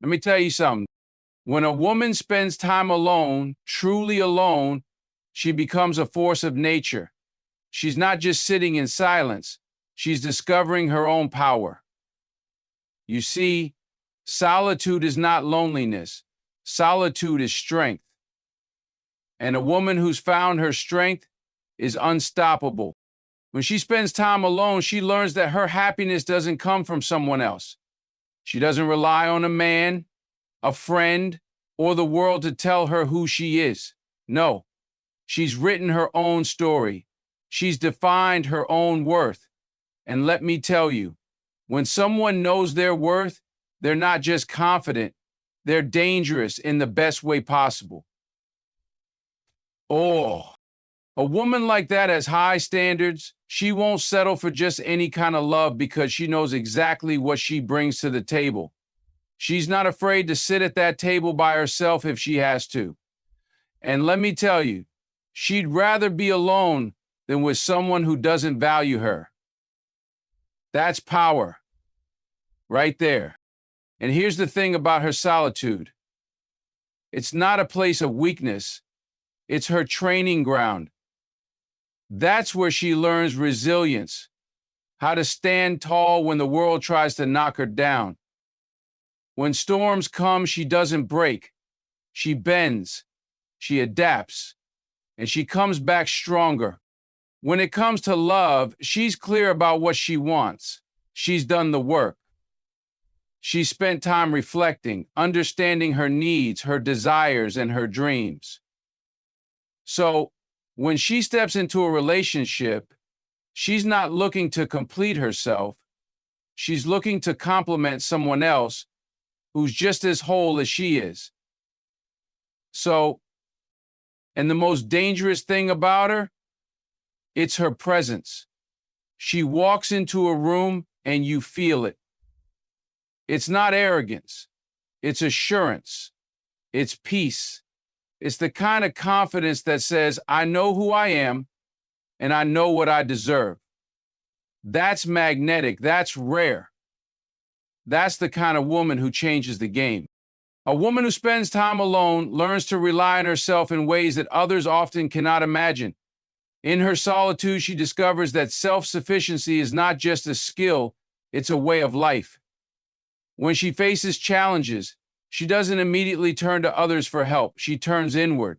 Let me tell you something. When a woman spends time alone, truly alone, she becomes a force of nature. She's not just sitting in silence, she's discovering her own power. You see, solitude is not loneliness, solitude is strength. And a woman who's found her strength is unstoppable. When she spends time alone, she learns that her happiness doesn't come from someone else. She doesn't rely on a man, a friend, or the world to tell her who she is. No, she's written her own story. She's defined her own worth. And let me tell you, when someone knows their worth, they're not just confident, they're dangerous in the best way possible. Oh, a woman like that has high standards. She won't settle for just any kind of love because she knows exactly what she brings to the table. She's not afraid to sit at that table by herself if she has to. And let me tell you, she'd rather be alone than with someone who doesn't value her. That's power right there. And here's the thing about her solitude. It's not a place of weakness. It's her training ground. That's where she learns resilience, how to stand tall when the world tries to knock her down. When storms come, she doesn't break. She bends, she adapts, and she comes back stronger. When it comes to love, she's clear about what she wants. She's done the work. She spent time reflecting, understanding her needs, her desires, and her dreams. So, when she steps into a relationship, she's not looking to complete herself. She's looking to complement someone else who's just as whole as she is. So, and the most dangerous thing about her, it's her presence. She walks into a room and you feel it. It's not arrogance, it's assurance, it's peace. It's the kind of confidence that says, I know who I am and I know what I deserve. That's magnetic, that's rare. That's the kind of woman who changes the game. A woman who spends time alone learns to rely on herself in ways that others often cannot imagine. In her solitude, she discovers that self-sufficiency is not just a skill, it's a way of life. When she faces challenges, she doesn't immediately turn to others for help. She turns inward.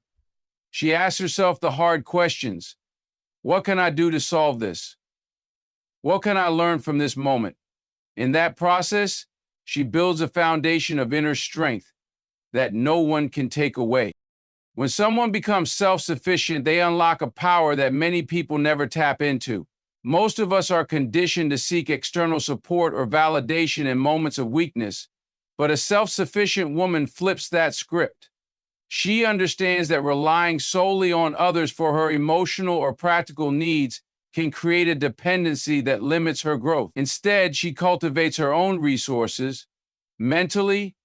She asks herself the hard questions. What can I do to solve this? What can I learn from this moment? In that process, she builds a foundation of inner strength that no one can take away. When someone becomes self-sufficient, they unlock a power that many people never tap into. Most of us are conditioned to seek external support or validation in moments of weakness, but a self-sufficient woman flips that script. She understands that relying solely on others for her emotional or practical needs can create a dependency that limits her growth. Instead, she cultivates her own resources, mentally,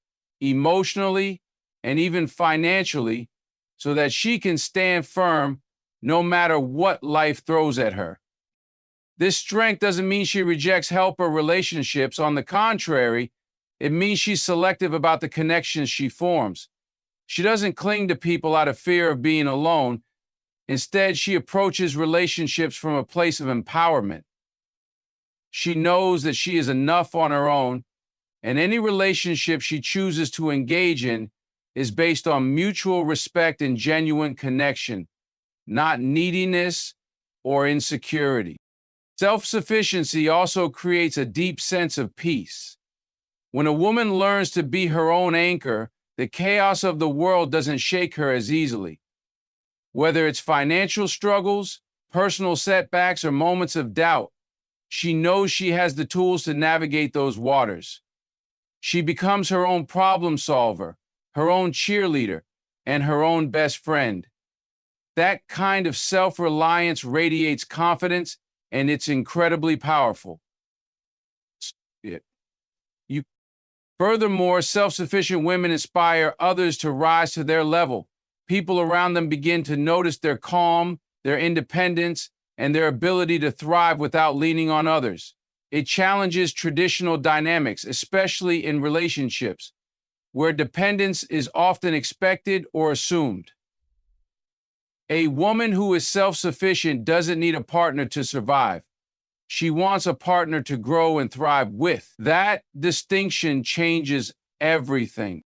emotionally, and even financially, so that she can stand firm no matter what life throws at her. This strength doesn't mean she rejects help or relationships. On the contrary, it means she's selective about the connections she forms. She doesn't cling to people out of fear of being alone. Instead, she approaches relationships from a place of empowerment. She knows that she is enough on her own, and any relationship she chooses to engage in is based on mutual respect and genuine connection, not neediness or insecurity. Self-sufficiency also creates a deep sense of peace. When a woman learns to be her own anchor, the chaos of the world doesn't shake her as easily. Whether it's financial struggles, personal setbacks, or moments of doubt, she knows she has the tools to navigate those waters. She becomes her own problem solver, her own cheerleader, and her own best friend. That kind of self-reliance radiates confidence, and it's incredibly powerful. Furthermore, self-sufficient women inspire others to rise to their level. People around them begin to notice their calm, their independence, and their ability to thrive without leaning on others. It challenges traditional dynamics, especially in relationships. where dependence is often expected or assumed. A woman who is self-sufficient doesn't need a partner to survive. She wants a partner to grow and thrive with. That distinction changes everything.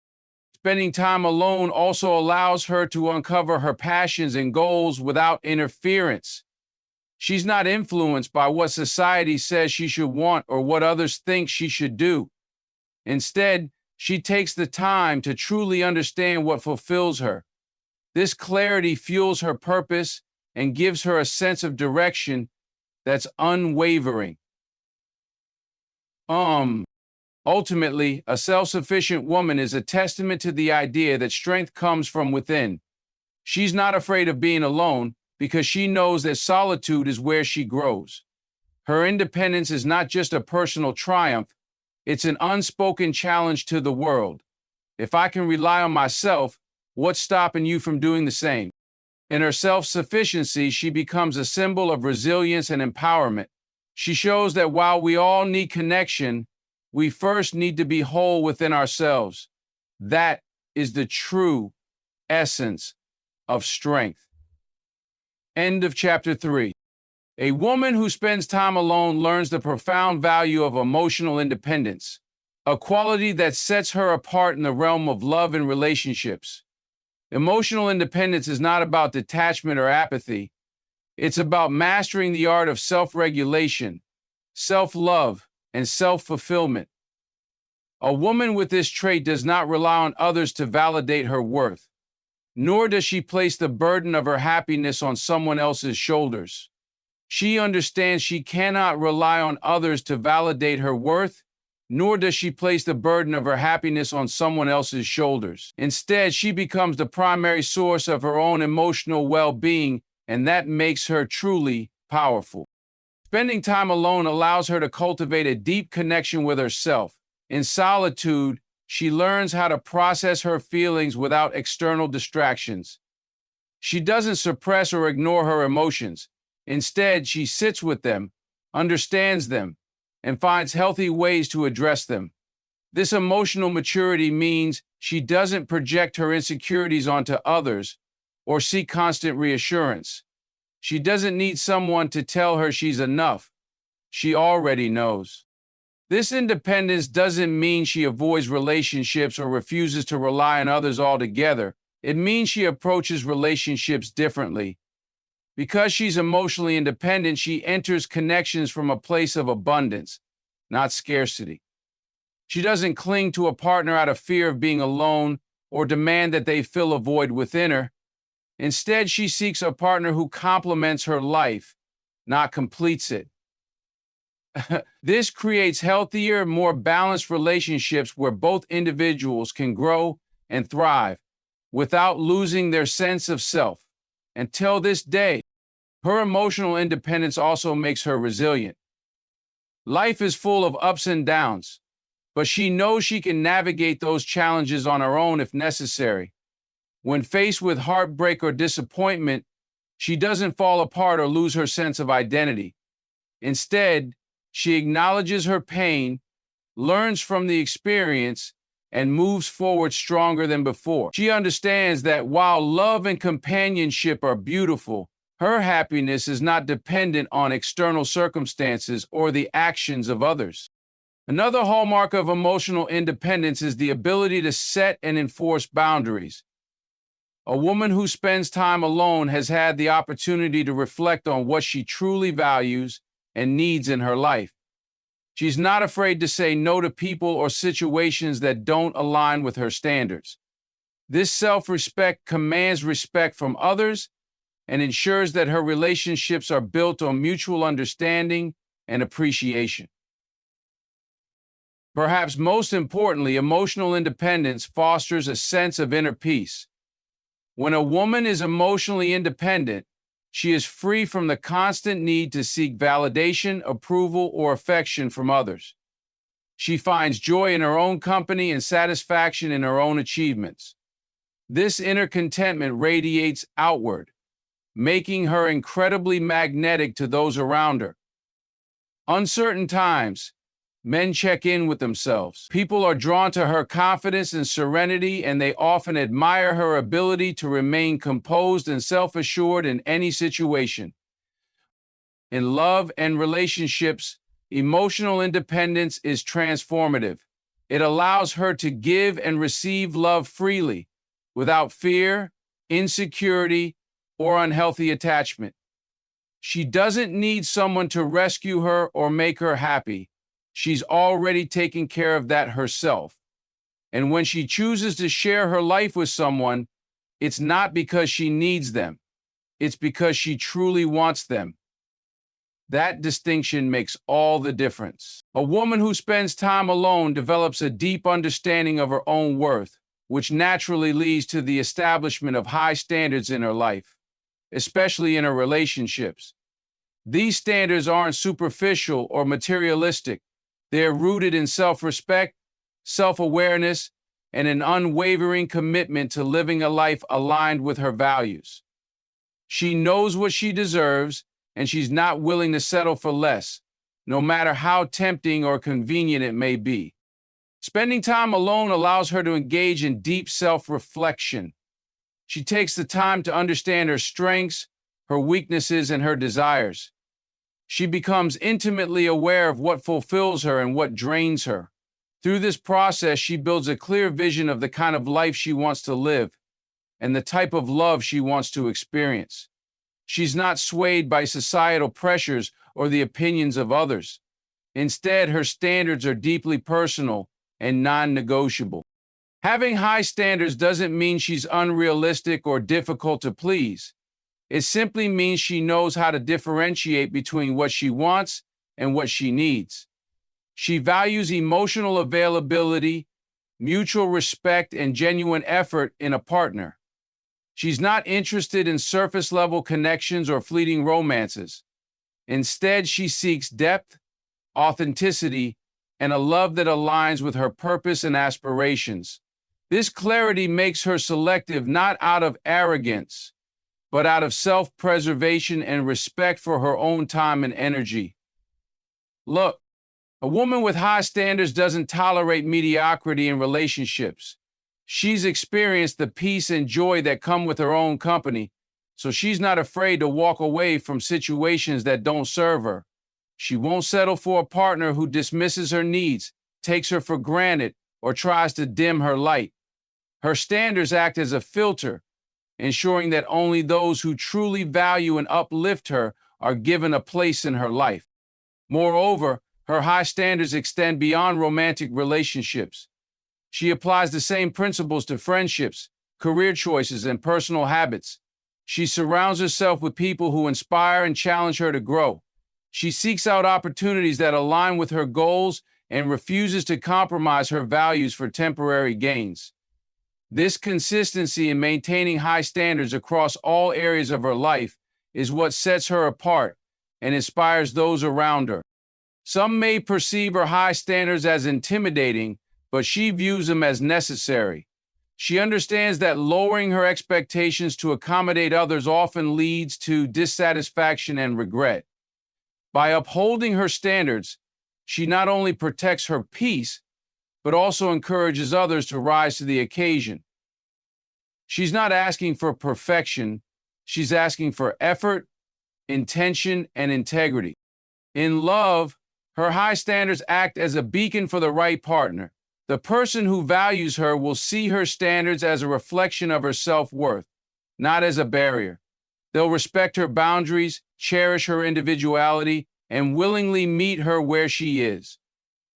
Spending time alone also allows her to uncover her passions and goals without interference. She's not influenced by what society says she should want or what others think she should do. Instead, she takes the time to truly understand what fulfills her. This clarity fuels her purpose and gives her a sense of direction that's unwavering. Ultimately, a self-sufficient woman is a testament to the idea that strength comes from within. She's not afraid of being alone because she knows that solitude is where she grows. Her independence is not just a personal triumph, it's an unspoken challenge to the world. If I can rely on myself, what's stopping you from doing the same? In her self-sufficiency, she becomes a symbol of resilience and empowerment. She shows that while we all need connection, we first need to be whole within ourselves. That is the true essence of strength. End of chapter 3. A woman who spends time alone learns the profound value of emotional independence, a quality that sets her apart in the realm of love and relationships. Emotional independence is not about detachment or apathy. It's about mastering the art of self-regulation, self-love, and self-fulfillment. A woman with this trait does not rely on others to validate her worth, nor does she place the burden of her happiness on someone else's shoulders. She understands she cannot rely on others to validate her worth, nor does she place the burden of her happiness on someone else's shoulders. Instead, she becomes the primary source of her own emotional well-being, and that makes her truly powerful. Spending time alone allows her to cultivate a deep connection with herself. In solitude, she learns how to process her feelings without external distractions. She doesn't suppress or ignore her emotions. Instead, she sits with them, understands them, and finds healthy ways to address them. This emotional maturity means she doesn't project her insecurities onto others or seek constant reassurance. She doesn't need someone to tell her she's enough. She already knows. This independence doesn't mean she avoids relationships or refuses to rely on others altogether. It means she approaches relationships differently. Because she's emotionally independent, she enters connections from a place of abundance, not scarcity. She doesn't cling to a partner out of fear of being alone or demand that they fill a void within her. Instead, she seeks a partner who complements her life, not completes it. This creates healthier, more balanced relationships where both individuals can grow and thrive without losing their sense of self. Until this day, her emotional independence also makes her resilient. Life is full of ups and downs, but she knows she can navigate those challenges on her own if necessary. When faced with heartbreak or disappointment, she doesn't fall apart or lose her sense of identity. Instead, she acknowledges her pain, learns from the experience, and moves forward stronger than before. She understands that while love and companionship are beautiful, her happiness is not dependent on external circumstances or the actions of others. Another hallmark of emotional independence is the ability to set and enforce boundaries. A woman who spends time alone has had the opportunity to reflect on what she truly values and needs in her life. She's not afraid to say no to people or situations that don't align with her standards. This self-respect commands respect from others and ensures that her relationships are built on mutual understanding and appreciation. Perhaps most importantly, emotional independence fosters a sense of inner peace. When a woman is emotionally independent, she is free from the constant need to seek validation, approval, or affection from others. She finds joy in her own company and satisfaction in her own achievements. This inner contentment radiates outward, making her incredibly magnetic to those around her. Uncertain times, Men check in with themselves. People are drawn to her confidence and serenity, and they often admire her ability to remain composed and self-assured in any situation. In love and relationships, emotional independence is transformative. It allows her to give and receive love freely, without fear, insecurity, or unhealthy attachment. She doesn't need someone to rescue her or make her happy. She's already taken care of that herself. And when she chooses to share her life with someone, it's not because she needs them. It's because she truly wants them. That distinction makes all the difference. A woman who spends time alone develops a deep understanding of her own worth, which naturally leads to the establishment of high standards in her life, especially in her relationships. These standards aren't superficial or materialistic. They're rooted in self-respect, self-awareness, and an unwavering commitment to living a life aligned with her values. She knows what she deserves, and she's not willing to settle for less, no matter how tempting or convenient it may be. Spending time alone allows her to engage in deep self-reflection. She takes the time to understand her strengths, her weaknesses, and her desires. She becomes intimately aware of what fulfills her and what drains her. Through this process, she builds a clear vision of the kind of life she wants to live and the type of love she wants to experience. She's not swayed by societal pressures or the opinions of others. Instead, her standards are deeply personal and non-negotiable. Having high standards doesn't mean she's unrealistic or difficult to please. It simply means she knows how to differentiate between what she wants and what she needs. She values emotional availability, mutual respect, and genuine effort in a partner. She's not interested in surface-level connections or fleeting romances. Instead, she seeks depth, authenticity, and a love that aligns with her purpose and aspirations. This clarity makes her selective not out of arrogance, but out of self-preservation and respect for her own time and energy. Look, a woman with high standards doesn't tolerate mediocrity in relationships. She's experienced the peace and joy that come with her own company, so she's not afraid to walk away from situations that don't serve her. She won't settle for a partner who dismisses her needs, takes her for granted, or tries to dim her light. Her standards act as a filter, ensuring that only those who truly value and uplift her are given a place in her life. Moreover, her high standards extend beyond romantic relationships. She applies the same principles to friendships, career choices, and personal habits. She surrounds herself with people who inspire and challenge her to grow. She seeks out opportunities that align with her goals and refuses to compromise her values for temporary gains. This consistency in maintaining high standards across all areas of her life is what sets her apart and inspires those around her. Some may perceive her high standards as intimidating, but she views them as necessary. She understands that lowering her expectations to accommodate others often leads to dissatisfaction and regret. By upholding her standards, she not only protects her peace, but also encourages others to rise to the occasion. She's not asking for perfection, she's asking for effort, intention, and integrity. In love, her high standards act as a beacon for the right partner. The person who values her will see her standards as a reflection of her self-worth, not as a barrier. They'll respect her boundaries, cherish her individuality, and willingly meet her where she is.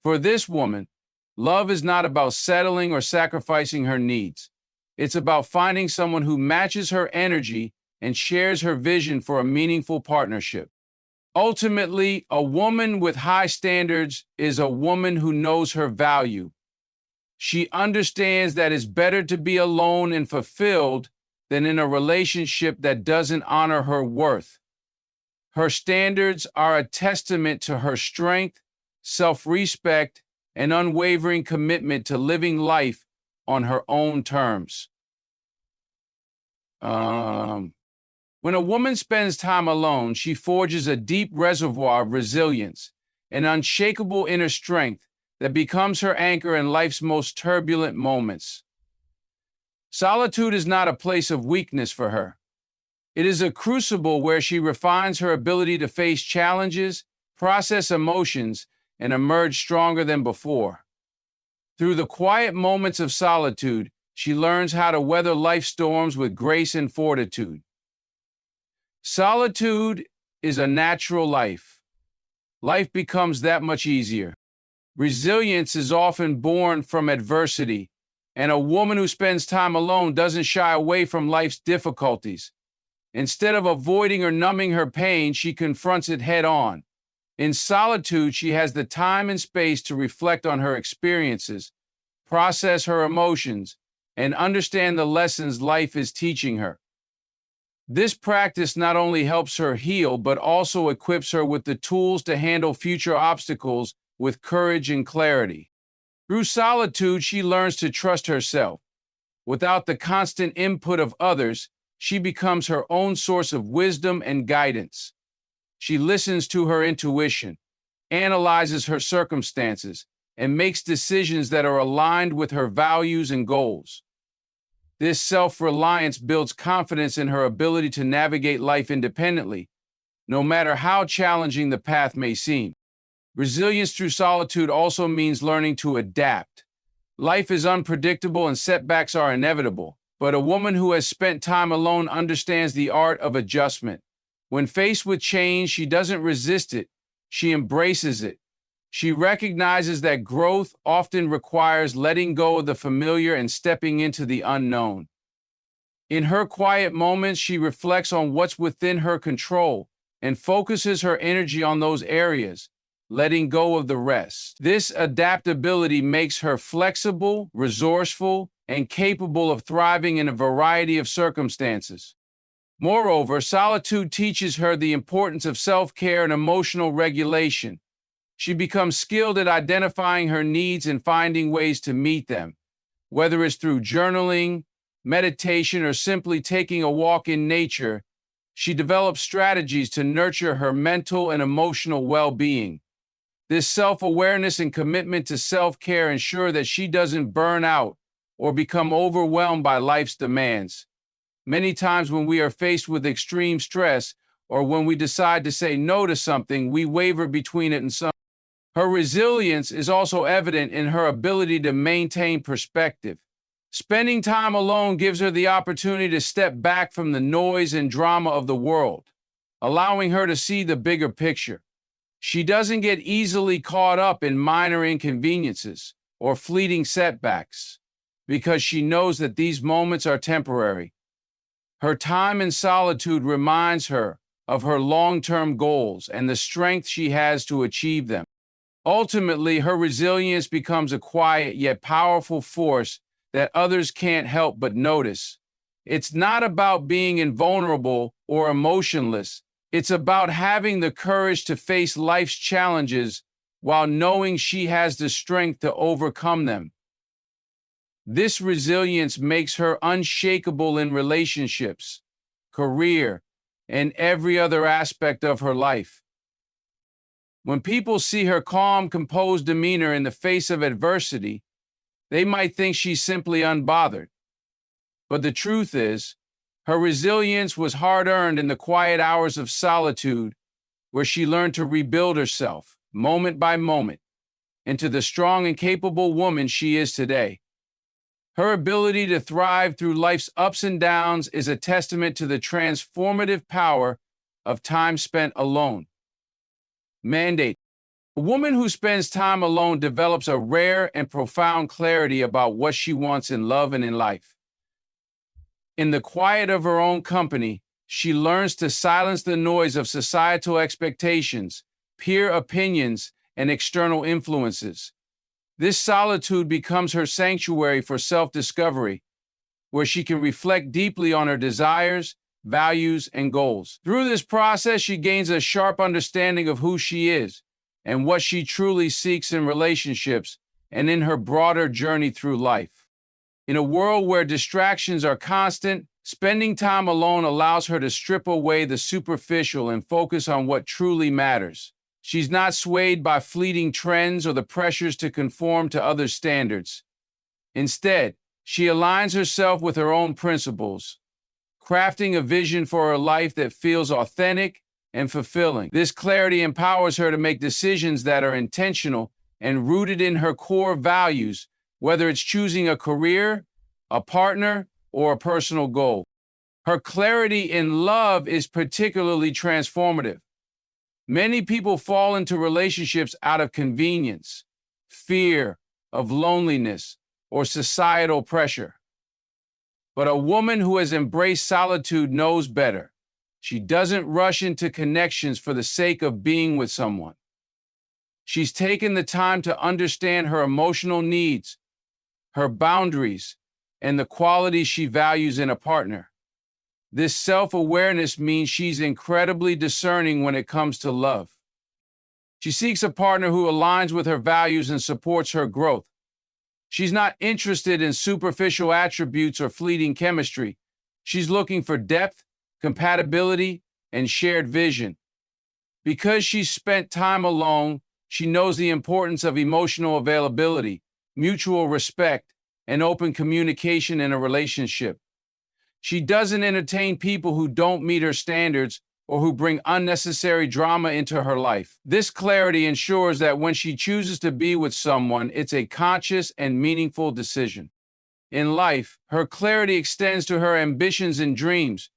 For this woman, love is not about settling or sacrificing her needs. It's about finding someone who matches her energy and shares her vision for a meaningful partnership. Ultimately, a woman with high standards is a woman who knows her value. She understands that it's better to be alone and fulfilled than in a relationship that doesn't honor her worth. Her standards are a testament to her strength, self-respect, and unwavering commitment to living life on her own terms. When a woman spends time alone, she forges a deep reservoir of resilience. an unshakable inner strength that becomes her anchor in life's most turbulent moments. Solitude is not a place of weakness for her. It is a crucible where she refines her ability to face challenges, process emotions, and emerge stronger than before. Through the quiet moments of solitude, she learns how to weather life's storms with grace and fortitude. Solitude is a natural life. Life becomes that much easier. Resilience is often born from adversity, and a woman who spends time alone doesn't shy away from life's difficulties. Instead of avoiding or numbing her pain, she confronts it head on. In solitude, she has the time and space to reflect on her experiences, process her emotions, and understand the lessons life is teaching her. This practice not only helps her heal, but also equips her with the tools to handle future obstacles with courage and clarity. Through solitude, she learns to trust herself. Without the constant input of others, she becomes her own source of wisdom and guidance. She listens to her intuition, analyzes her circumstances, and makes decisions that are aligned with her values and goals. This self-reliance builds confidence in her ability to navigate life independently, no matter how challenging the path may seem. Resilience through solitude also means learning to adapt. Life is unpredictable and setbacks are inevitable, but a woman who has spent time alone understands the art of adjustment. When faced with change, she doesn't resist it, she embraces it. She recognizes that growth often requires letting go of the familiar and stepping into the unknown. In her quiet moments, she reflects on what's within her control and focuses her energy on those areas, letting go of the rest. This adaptability makes her flexible, resourceful, and capable of thriving in a variety of circumstances. Moreover, solitude teaches her the importance of self-care and emotional regulation. She becomes skilled at identifying her needs and finding ways to meet them, whether it's through journaling, meditation, or simply taking a walk in nature. She develops strategies to nurture her mental and emotional well-being. This self-awareness and commitment to self-care ensure that she doesn't burn out or become overwhelmed by life's demands. Many times when we are faced with extreme stress or when we decide to say no to something, we waver between it and some. Her resilience is also evident in her ability to maintain perspective. Spending time alone gives her the opportunity to step back from the noise and drama of the world, allowing her to see the bigger picture. She doesn't get easily caught up in minor inconveniences or fleeting setbacks because she knows that these moments are temporary. Her time in solitude reminds her of her long-term goals and the strength she has to achieve them. Ultimately, her resilience becomes a quiet yet powerful force that others can't help but notice. It's not about being invulnerable or emotionless. It's about having the courage to face life's challenges while knowing she has the strength to overcome them. This resilience makes her unshakable in relationships, career, and every other aspect of her life. When people see her calm, composed demeanor in the face of adversity, they might think she's simply unbothered. But the truth is, her resilience was hard-earned in the quiet hours of solitude, where she learned to rebuild herself, moment by moment, into the strong and capable woman she is today. Her ability to thrive through life's ups and downs is a testament to the transformative power of time spent alone. Mandate. A woman who spends time alone develops a rare and profound clarity about what she wants in love and in life. In the quiet of her own company, she learns to silence the noise of societal expectations, peer opinions, and external influences. This solitude becomes her sanctuary for self-discovery, where she can reflect deeply on her desires, values, and goals. Through this process, she gains a sharp understanding of who she is and what she truly seeks in relationships and in her broader journey through life. In a world where distractions are constant, spending time alone allows her to strip away the superficial and focus on what truly matters. She's not swayed by fleeting trends or the pressures to conform to others' standards. Instead, she aligns herself with her own principles, crafting a vision for her life that feels authentic and fulfilling. This clarity empowers her to make decisions that are intentional and rooted in her core values, whether it's choosing a career, a partner, or a personal goal. Her clarity in love is particularly transformative. Many people fall into relationships out of convenience, fear of loneliness, or societal pressure. But a woman who has embraced solitude knows better. She doesn't rush into connections for the sake of being with someone. She's taken the time to understand her emotional needs, her boundaries, and the qualities she values in a partner. This self-awareness means she's incredibly discerning when it comes to love. She seeks a partner who aligns with her values and supports her growth. She's not interested in superficial attributes or fleeting chemistry. She's looking for depth, compatibility, and shared vision. Because she's spent time alone, she knows the importance of emotional availability, mutual respect, and open communication in a relationship. She doesn't entertain people who don't meet her standards or who bring unnecessary drama into her life. This clarity ensures that when she chooses to be with someone, it's a conscious and meaningful decision. In life, her clarity extends to her ambitions and dreams.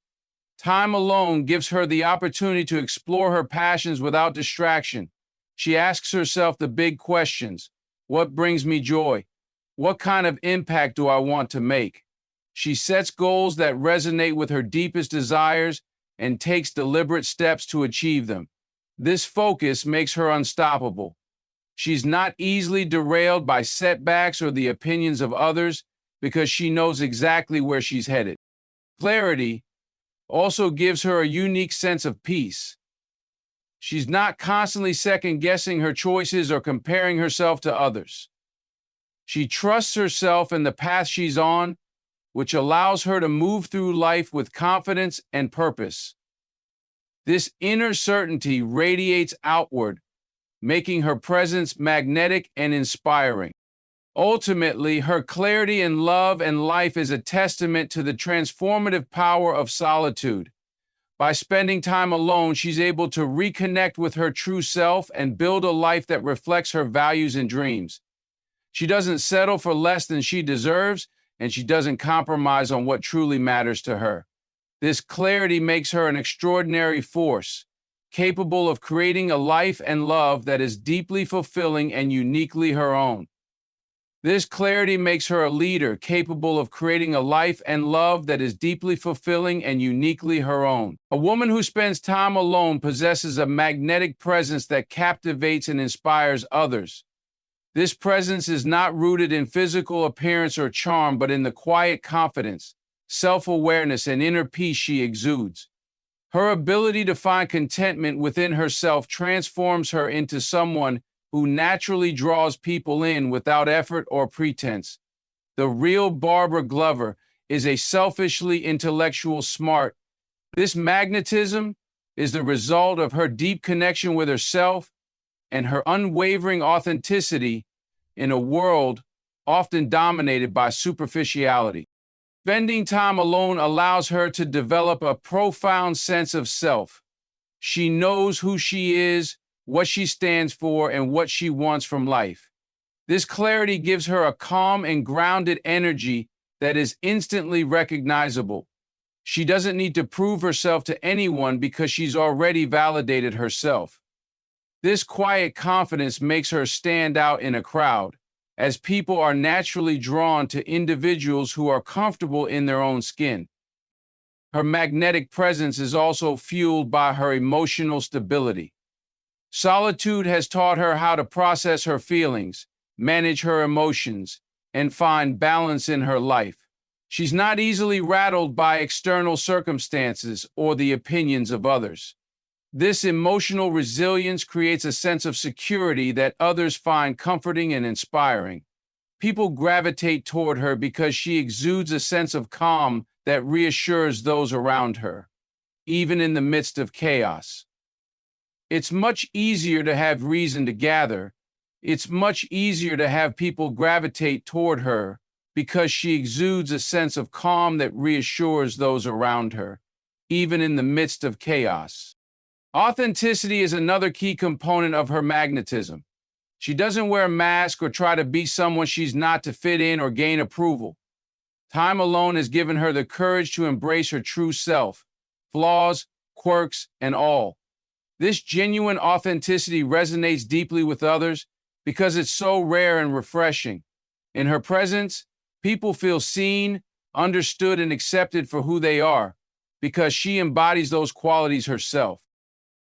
Time alone gives her the opportunity to explore her passions without distraction. She asks herself the big questions. What brings me joy? What kind of impact do I want to make? She sets goals that resonate with her deepest desires and takes deliberate steps to achieve them. This focus makes her unstoppable. She's not easily derailed by setbacks or the opinions of others because she knows exactly where she's headed. Clarity also gives her a unique sense of peace. She's not constantly second-guessing her choices or comparing herself to others. She trusts herself and the path she's on, which allows her to move through life with confidence and purpose. This inner certainty radiates outward, making her presence magnetic and inspiring. Ultimately, her clarity in love and life is a testament to the transformative power of solitude. By spending time alone, she's able to reconnect with her true self and build a life that reflects her values and dreams. She doesn't settle for less than she deserves, and she doesn't compromise on what truly matters to her. This clarity makes her an extraordinary force, capable of creating a life and love that is deeply fulfilling and uniquely her own. This clarity makes her a leader capable of creating a life and love that is deeply fulfilling and uniquely her own. A woman who spends time alone possesses a magnetic presence that captivates and inspires others. This presence is not rooted in physical appearance or charm, but in the quiet confidence, self-awareness, and inner peace she exudes. Her ability to find contentment within herself transforms her into someone who naturally draws people in without effort or pretense. The real Barbara Glover is a selfishly intellectual smart. This magnetism is the result of her deep connection with herself and her unwavering authenticity in a world often dominated by superficiality. Spending time alone allows her to develop a profound sense of self. She knows who she is, what she stands for, and what she wants from life. This clarity gives her a calm and grounded energy that is instantly recognizable. She doesn't need to prove herself to anyone because she's already validated herself. This quiet confidence makes her stand out in a crowd, as people are naturally drawn to individuals who are comfortable in their own skin. Her magnetic presence is also fueled by her emotional stability. Solitude has taught her how to process her feelings, manage her emotions, and find balance in her life. She's not easily rattled by external circumstances or the opinions of others. This emotional resilience creates a sense of security that others find comforting and inspiring. People gravitate toward her because she exudes a sense of calm that reassures those around her, even in the midst of chaos. It's much easier to have reason to gather. It's much easier to have people gravitate toward her because she exudes a sense of calm that reassures those around her, even in the midst of chaos. Authenticity is another key component of her magnetism. She doesn't wear a mask or try to be someone she's not to fit in or gain approval. Time alone has given her the courage to embrace her true self, flaws, quirks, and all. This genuine authenticity resonates deeply with others because it's so rare and refreshing. In her presence, people feel seen, understood, and accepted for who they are because she embodies those qualities herself.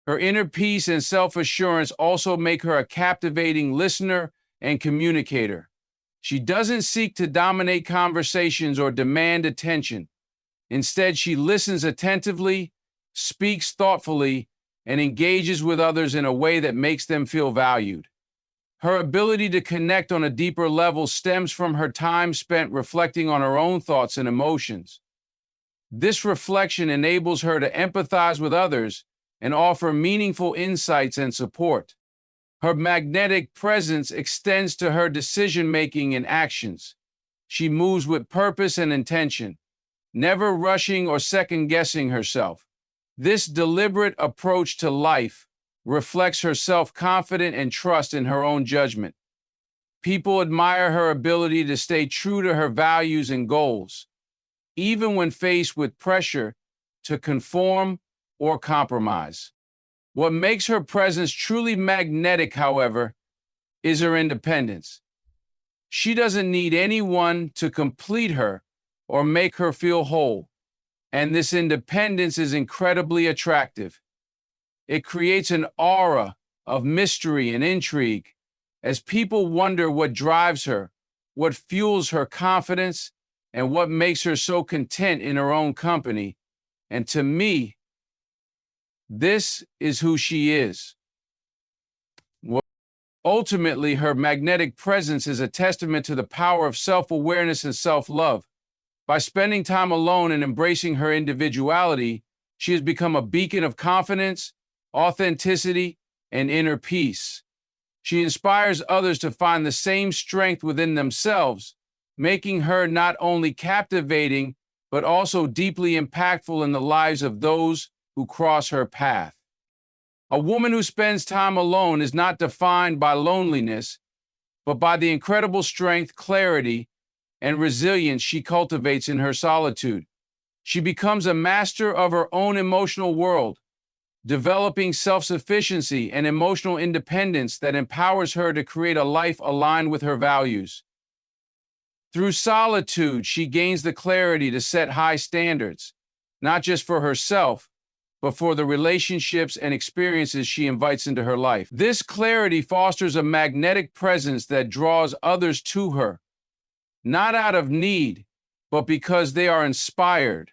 Her inner peace and self-assurance also make her a captivating listener and communicator. She doesn't seek to dominate conversations or demand attention. Instead, she listens attentively, speaks thoughtfully, and engages with others in a way that makes them feel valued. Her ability to connect on a deeper level stems from her time spent reflecting on her own thoughts and emotions. This reflection enables her to empathize with others and offer meaningful insights and support. Her magnetic presence extends to her decision-making and actions. She moves with purpose and intention, never rushing or second-guessing herself. This deliberate approach to life reflects her self-confidence and trust in her own judgment. People admire her ability to stay true to her values and goals, even when faced with pressure to conform or compromise. What makes her presence truly magnetic, however, is her independence. She doesn't need anyone to complete her or make her feel whole, and this independence is incredibly attractive. It creates an aura of mystery and intrigue as people wonder what drives her, what fuels her confidence, and what makes her so content in her own company. And to me, this is who she is. Well, ultimately, her magnetic presence is a testament to the power of self-awareness and self-love. By spending time alone and embracing her individuality, she has become a beacon of confidence, authenticity, and inner peace. She inspires others to find the same strength within themselves, making her not only captivating, but also deeply impactful in the lives of those who cross her path. A woman who spends time alone is not defined by loneliness, but by the incredible strength, clarity, and resilience she cultivates in her solitude. She becomes a master of her own emotional world, developing self-sufficiency and emotional independence that empowers her to create a life aligned with her values. Through solitude, she gains the clarity to set high standards, not just for herself, but for the relationships and experiences she invites into her life. This clarity fosters a magnetic presence that draws others to her, not out of need, but because they are inspired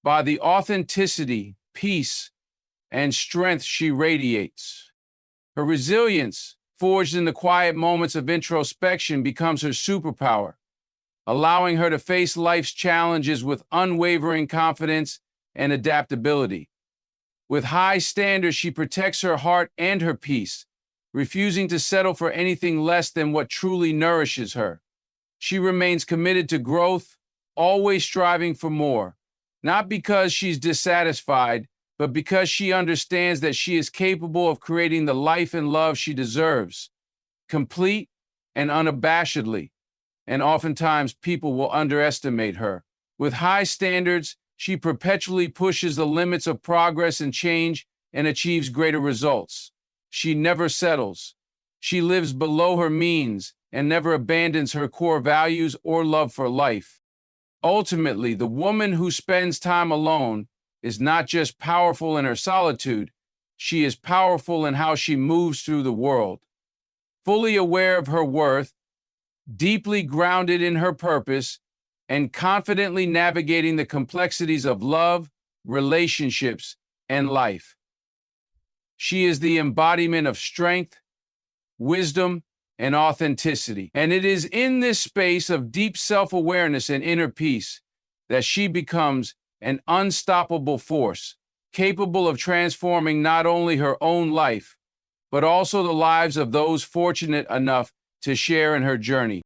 by the authenticity, peace, and strength she radiates. Her resilience, forged in the quiet moments of introspection, becomes her superpower, allowing her to face life's challenges with unwavering confidence and adaptability. With high standards, she protects her heart and her peace, refusing to settle for anything less than what truly nourishes her. She remains committed to growth, always striving for more, not because she's dissatisfied, but because she understands that she is capable of creating the life and love she deserves, complete and unabashedly. And oftentimes people will underestimate her. With high standards, she perpetually pushes the limits of progress and change and achieves greater results. She never settles. She lives below her means and never abandons her core values or love for life. Ultimately, the woman who spends time alone is not just powerful in her solitude, she is powerful in how she moves through the world. Fully aware of her worth, deeply grounded in her purpose, and confidently navigating the complexities of love, relationships, and life. She is the embodiment of strength, wisdom, and authenticity. And it is in this space of deep self-awareness and inner peace that she becomes an unstoppable force, capable of transforming not only her own life, but also the lives of those fortunate enough to share in her journey.